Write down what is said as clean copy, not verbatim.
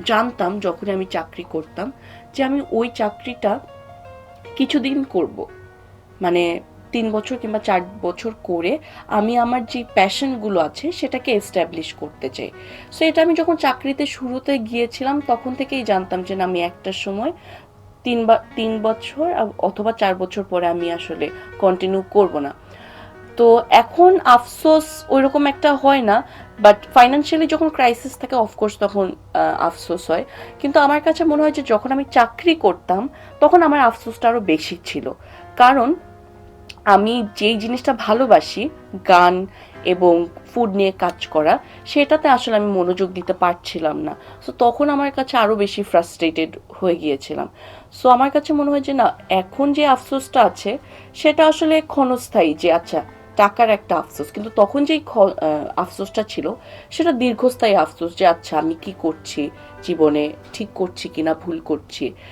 জানতাম যখন আমি চাকরি করতাম যে আমি ওই চাকরিটা কিছুদিন করব, মানে 3 বছর কিংবা 4 বছর করে আমি আমার যে প্যাশনগুলো আছে সেটাকে এস্টাবলিশ করতে চাই। সো এটা আমি যখন চাকরিতে শুরুতে গিয়েছিলাম তখন থেকেই জানতাম যে না, আমি একটা সময় 3 বছর অথবা 4 বছর পরে আমি আসলে কন্টিনিউ করব না। তো এখন আফসোস ওইরকম একটা হয় না, বাট ফাইন্যান্সিয়ালি যখন ক্রাইসিস থাকে অফকোর্স তখন আফসোস হয়। কিন্তু আমার কাছে মনে হয় যে যখন আমি চাকরি করতাম তখন আমার আফসোসটা আরও বেশি ছিল। কারণ আমি যেই জিনিসটা ভালোবাসি, গান এবং ফুড নিয়ে কাজ করা, সেটাতে আসলে আমি মনোযোগ দিতে পারছিলাম না। সো তখন আমার কাছে আরও বেশি ফ্রাস্ট্রেটেড হয়ে গিয়েছিলাম। সো আমার কাছে মনে হয় যে না, এখন যে আফসোসটা আছে সেটা আসলে ক্ষণস্থায়ী, যে আচ্ছা টাকার একটা আফসোস, কিন্তু তখন যেই আফসোসটা ছিল সেটা দীর্ঘস্থায়ী আফসোস, যে আচ্ছা আমি কি করছি জীবনে, ঠিক করছি কিনা ভুল করছি।